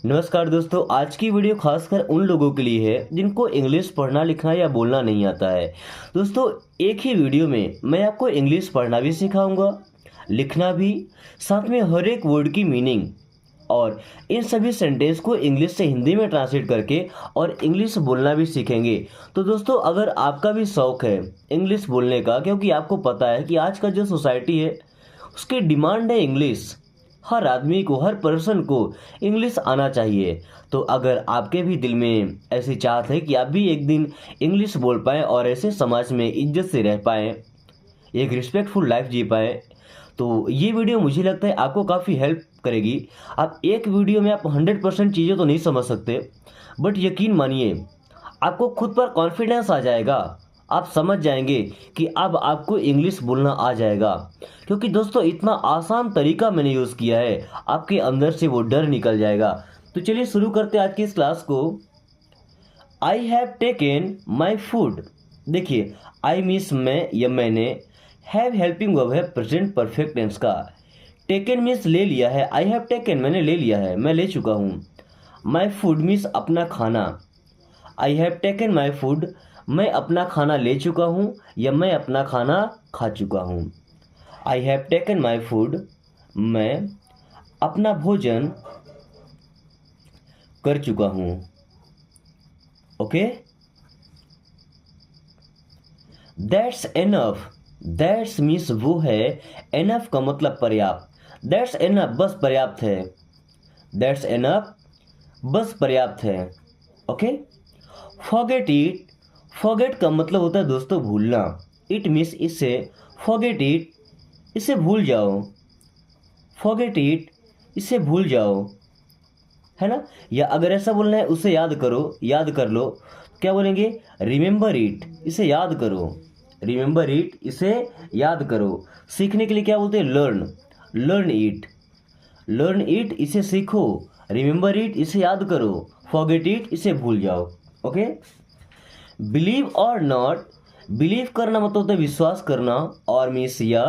नमस्कार दोस्तों, आज की वीडियो खासकर उन लोगों के लिए है जिनको इंग्लिश पढ़ना लिखना या बोलना नहीं आता है। दोस्तों, एक ही वीडियो में मैं आपको इंग्लिश पढ़ना भी सिखाऊंगा, लिखना भी, साथ में हर एक वर्ड की मीनिंग और इन सभी सेंटेंस को इंग्लिश से हिंदी में ट्रांसलेट करके और इंग्लिश बोलना भी सीखेंगे। तो दोस्तों, अगर आपका भी शौक है इंग्लिश बोलने का, क्योंकि आपको पता है कि आज का जो सोसाइटी है उसकी डिमांड है इंग्लिश, हर आदमी को, हर पर्सन को इंग्लिश आना चाहिए। तो अगर आपके भी दिल में ऐसी चाहत है कि आप भी एक दिन इंग्लिश बोल पाएँ और ऐसे समाज में इज्जत से रह पाएँ, एक रिस्पेक्टफुल लाइफ जी पाएँ, तो ये वीडियो मुझे लगता है आपको काफ़ी हेल्प करेगी। आप एक वीडियो में आप 100% चीज़ें तो नहीं समझ सकते, बट यकीन मानिए आपको खुद पर कॉन्फिडेंस आ जाएगा। आप समझ जाएंगे कि अब आपको इंग्लिश बोलना आ जाएगा, क्योंकि दोस्तों इतना आसान तरीका मैंने यूज़ किया है, आपके अंदर से वो डर निकल जाएगा। तो चलिए शुरू करते हैं आज की इस क्लास को। I have taken my food. देखिए, आई मीन्स मैं या मैंने, हैव हेल्पिंग वर्ब है प्रेजेंट परफेक्ट टेंस का। टेकन मीन्स ले लिया है, आई हैव टेकन मैंने ले लिया है, मैं ले चुका हूँ। माई फूड मीन्स अपना खाना, I have taken my food मैं अपना खाना ले चुका हूँ या मैं अपना खाना खा चुका हूँ। I have taken my food मैं अपना भोजन कर चुका हूँ। Okay, that's enough. That's means वो है, एनफ का मतलब पर्याप्त। दैट्स एनफ बस पर्याप्त है, दैट्स एनफ बस पर्याप्त है। Okay, forget it. फॉरगेट का मतलब होता है दोस्तों भूलना। इट मीन्स इससे, फॉरगेट इट इसे भूल जाओ, फॉरगेट इट इसे भूल जाओ, है ना। या अगर ऐसा बोलना है उसे याद करो, याद कर लो, क्या बोलेंगे, रिमेंबर इट इसे याद करो, रिमेंबर इट इसे याद करो। सीखने के लिए क्या बोलते हैं, learn, learn it, learn it इसे सीखो, रिमेंबर इट इसे याद करो, फॉरगेट इट इसे भूल जाओ। ओके, बिलीव और नॉट। बिलीव करना मतलब होता है विश्वास करना, और मीन्स या,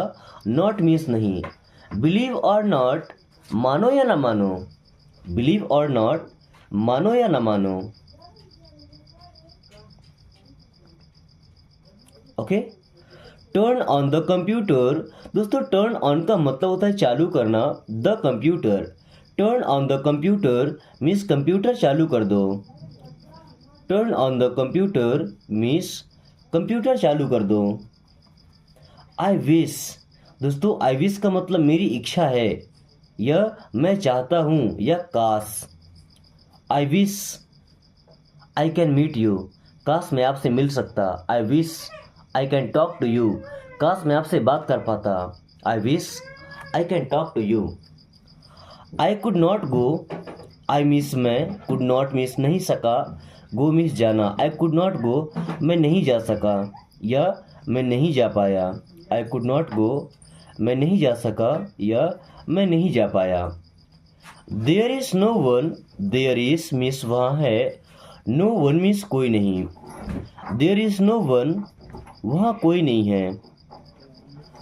नॉट मीन्स नहीं। बिलीव और नॉट, मानो या ना मानो, बिलीव और नॉट, मानो या ना मानो। Okay, turn on the computer. दोस्तों, टर्न ऑन का मतलब होता है चालू करना, the computer. Turn on the computer means computer चालू कर दो, turn on the computer means computer चालू कर दो। I wish. दोस्तों, आई विश का मतलब मेरी इच्छा है, या मैं चाहता हूँ, या काश। I wish I can meet you. काश मैं आपसे मिल सकता। I wish I can talk to you. काश मैं आपसे बात कर पाता। I wish I can talk to you. I could not go. I miss मैं, कुड नॉट मिस नहीं सका, गो मिस जाना। आई कुड नॉट गो मैं नहीं जा सका, या मैं नहीं जा पाया। आई कुड नॉट गो मैं नहीं जा सका, या मैं नहीं जा पाया। There is no one. There is miss वहाँ है, नो वन मिस कोई नहीं। देयर इज नो वन वहाँ कोई नहीं है,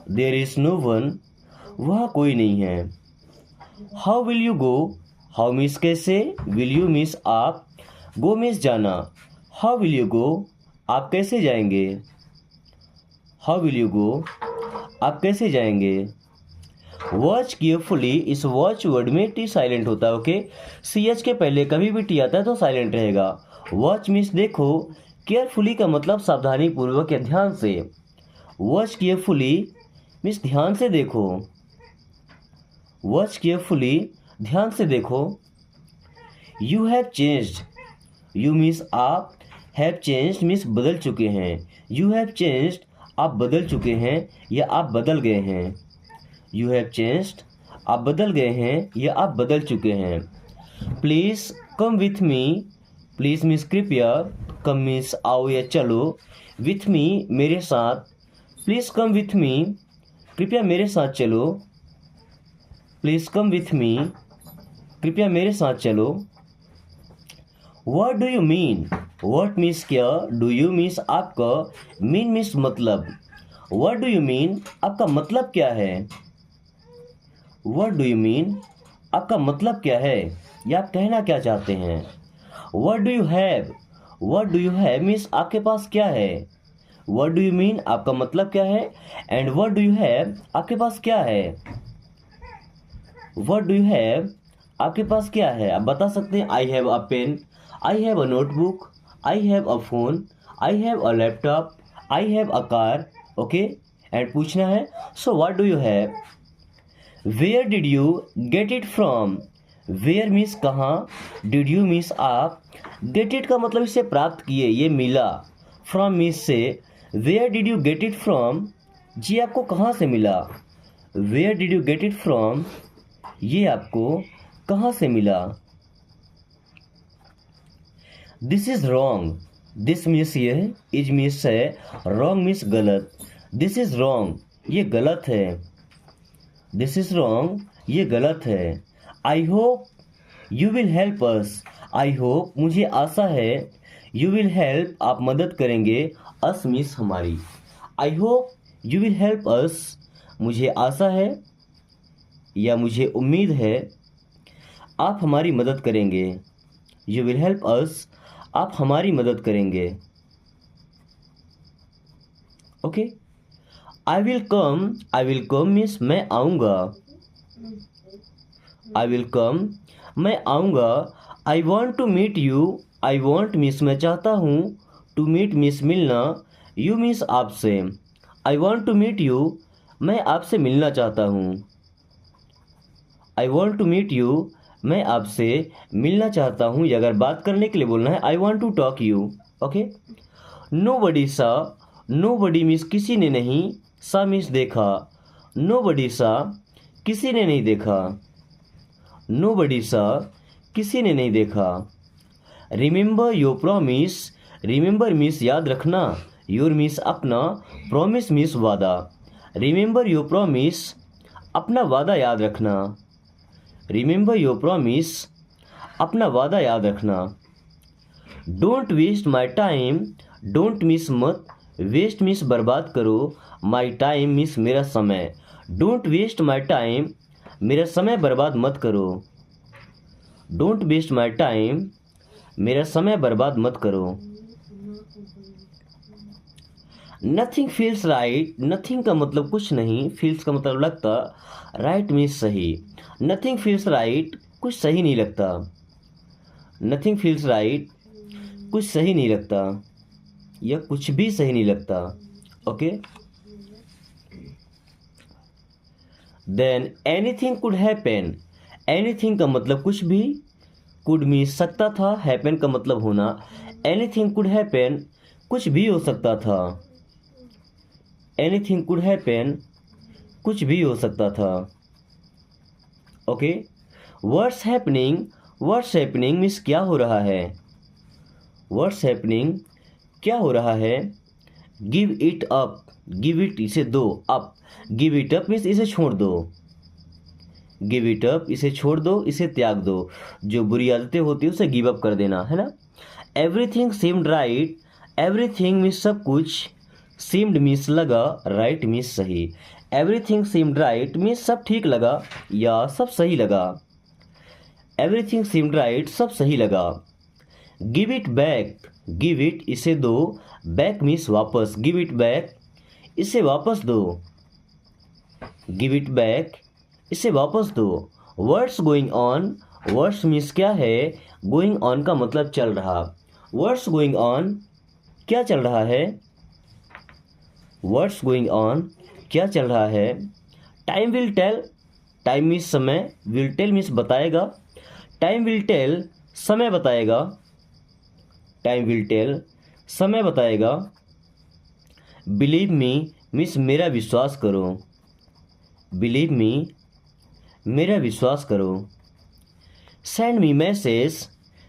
देयर इज नो वन वहाँ कोई नहीं है। How will you go. How miss कैसे, विल यू मिस आप, गो मिस जाना। हाउ विल यू गो आप कैसे जाएंगे, हाउ विल यू गो आप कैसे जाएंगे। वॉच केयरफुली, इस वॉच वर्ड में टी साइलेंट होता है। ओके, सी एच के पहले कभी भी टी आता है तो साइलेंट रहेगा। वॉच मीन्स देखो, केयरफुली का मतलब सावधानी पूर्वक या ध्यान से। वॉच केयरफुली मीन्स ध्यान से देखो, वॉच केयरफुली ध्यान से देखो। You have changed. You means आप, हैव चेंज्ड मीन्स बदल चुके हैं। यू हैव चेंज्ड आप बदल चुके हैं या आप बदल गए हैं। यू हैव चेंज्ड आप बदल गए हैं या आप बदल चुके हैं। Please come with me. Please means कृपया, कम मीन्स आओ या चलो, विथ मी मेरे साथ। प्लीज़ कम विथ मी कृपया मेरे साथ चलो, प्लीज़ कम विथ मी कृपया मेरे साथ चलो। What do you mean. What means क्या, डू यू मीन्स आपका, मीन मीन्स मतलब। व्हाट डू यू मीन आपका मतलब क्या है, व्हाट डू यू मीन आपका मतलब क्या है, ये आप कहना क्या चाहते हैं। What do you have, what do you have means आपके पास क्या है। व्हाट डू यू मीन आपका मतलब क्या है। And what do you have आपके पास क्या है। व्हाट डू यू हैव आपके पास क्या है। आप बता सकते हैं I have a pen, I have a notebook, I have a phone, I have a laptop, I have a car. Okay, and पूछना है so what do you have. Where did you get it from. Where means कहाँ, did you means आप, get it का मतलब इसे प्राप्त किए, ये मिला। फ्रॉम मीन्स से, where did you get it from, जी आपको कहाँ से मिला। Where did you get it from, ये आपको कहाँ से मिला। This is wrong, this means ये, इज मीन्स है, रॉन्ग मीन्स गलत। दिस इज रॉन्ग, ये गलत है। दिस इज रॉन्ग, ये गलत है। I hope you will help us, I hope मुझे आशा है, यू विल हेल्प आप मदद करेंगे, अस मीन्स हमारी। I hope you will help us, मुझे आशा है या मुझे उम्मीद है आप हमारी मदद करेंगे। यू विल हेल्प अस, आप हमारी मदद करेंगे। Okay, I will come means मैं आऊँगा। आई विल कम, मैं आऊँगा। I want to meet you, I want means मैं चाहता हूँ, टू मीट मीन्स मिलना, यू मीन्स आपसे। I want to meet you, मैं आपसे मिलना चाहता हूँ। I want to meet you, मैं आपसे मिलना चाहता हूँ, या अगर बात करने के लिए बोलना है I want to talk you. Okay, nobody सा, नो बडी मीन्स किसी ने नहीं, सा मीन्स देखा। नो बडी सा, किसी ने नहीं देखा। नो बडी सा, किसी ने नहीं देखा। Remember your promise, remember means याद रखना, योर मीन्स अपना, प्रॉमिस मीन्स वादा। रिमेंबर योर प्रॉमिस, अपना वादा याद रखना। रिमेंबर योर प्रॉमिस, अपना वादा याद रखना। Don't waste my time, don't miss मत, वेस्ट मिस बर्बाद करो, माई टाइम मिस मेरा समय। डोंट वेस्ट माई टाइम, मेरा समय बर्बाद मत करो। डोंट वेस्ट माई टाइम, मेरा समय बर्बाद मत करो। नथिंग फील्स राइट, नथिंग का मतलब कुछ नहीं, फील्स का मतलब लगता, राइट मीन्स सही। नथिंग फील्स राइट, कुछ सही नहीं लगता। नथिंग फील्स राइट, कुछ सही नहीं लगता, या कुछ भी सही नहीं लगता। Okay, than anything could happen, anything का मतलब कुछ भी, कुड मीन्स सकता था, हैपन का मतलब होना। एनीथिंग कुड हैपन, कुछ भी हो सकता था। एनीथिंग कुड हैपन, कुछ भी हो सकता था। Okay, what's happening, what's happening means क्या हो रहा है। व्हाट्स हैपनिंग, क्या हो रहा है। Give it up, give it इसे दो, up, give it up means इसे छोड़ दो। गिव इट अप, इसे छोड़ दो, इसे त्याग दो। जो बुरी आदतें होती है उसे गिव अप कर देना, है ना। Everything seemed right, everything means सब कुछ, सीम्ड मीन्स लगा, राइट मीन्स सही। एवरीथिंग सीम्ड राइट मीन्स सब ठीक लगा या सब सही लगा। एवरीथिंग सीम्ड राइट, सब सही लगा। Give it back, give it इसे दो, बैक मीन्स वापस, गिव इट बैक, इसे वापस दो। गिव इट बैक, इसे वापस दो। Words going on, words means क्या है, गोइंग ऑन का मतलब चल रहा। वर्ड्स गोइंग ऑन, क्या चल रहा है। वर्ड्स गोइंग ऑन, क्या चल रहा है। Time will tell, time means समय, विल टेल मीन्स बताएगा। टाइम विल टेल, समय बताएगा। टाइम विल टेल, समय बताएगा। बिलीव मी मीन्स मेरा विश्वास करो। बिलीव मी, मेरा विश्वास करो। Send me message,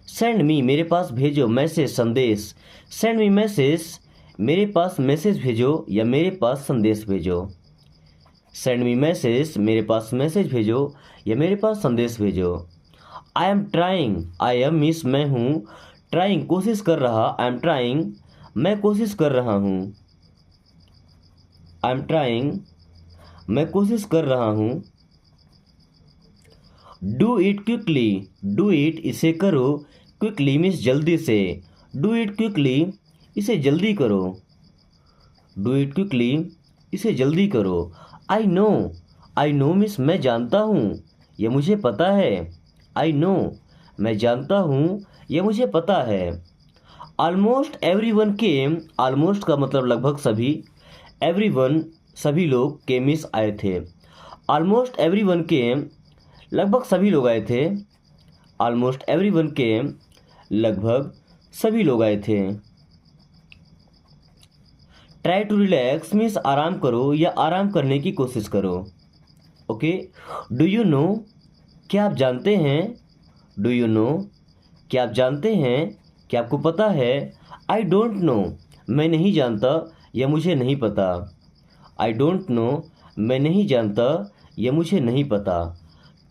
send me मेरे पास भेजो, मैसेज संदेश। सेंड मी मैसेज, मेरे पास मैसेज भेजो या मेरे पास संदेश भेजो। सेंड मी मैसेज, मेरे पास मैसेज भेजो या मेरे पास संदेश भेजो। I am trying, I am means मैं हूँ, ट्राइंग कोशिश कर रहा, आई एम ट्राइंग, मैं कोशिश कर रहा हूँ। आई एम ट्राइंग, मैं कोशिश कर रहा हूँ। Do it quickly, do it इसे करो, क्विकली मीन्स जल्दी से, डू इट क्विकली इसे जल्दी करो, डू इट क्विकली इसे जल्दी करो। आई नो मीन्स मैं जानता हूँ, यह मुझे पता है, आई नो मैं जानता हूँ, यह मुझे पता है। Almost every one came, almost का मतलब लगभग सभी, एवरी वन सभी लोग, केम मीन्स आए थे। ऑलमोस्ट एवरी वन केम लगभग सभी लोग आए थे, ऑलमोस्ट एवरी वन केम लगभग सभी लोग आए थे। ट्राई टू रिलैक्स मीन्स आराम करो या आराम करने की कोशिश करो। ओके, डू यू नो क्या आप जानते हैं, डू यू नो क्या आप जानते हैं, क्या आपको पता है। आई डोंट नो मैं नहीं जानता या मुझे नहीं पता, आई डोंट नो मैं नहीं जानता या मुझे नहीं पता।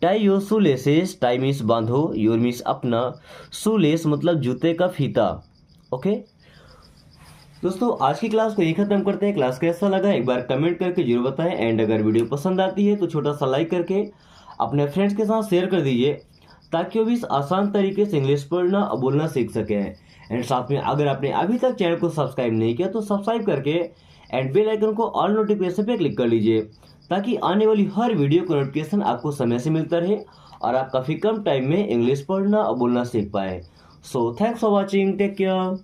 Tie your shoe laces, tie means बांधो, योर मीन्स अपना, शू लेस मतलब जूते का फीता। ओके दोस्तों, आज की क्लास को यही खत्म करते हैं। क्लास कैसा लगा एक बार कमेंट करके जरूर बताएं, एंड अगर वीडियो पसंद आती है तो छोटा सा लाइक करके अपने फ्रेंड्स के साथ शेयर कर दीजिए, ताकि वो भी इस आसान तरीके से इंग्लिश पढ़ना और बोलना सीख सकें। एंड साथ में अगर आपने अभी तक चैनल को सब्सक्राइब नहीं किया तो सब्सक्राइब करके एंड बेल आइकन को ऑल नोटिफिकेशन पे क्लिक कर लीजिए, ताकि आने वाली हर वीडियो का नोटिफिकेशन आपको समय से मिलता रहे और आप काफ़ी कम टाइम में इंग्लिश पढ़ना और बोलना सीख पाए। So thanks for watching, take care.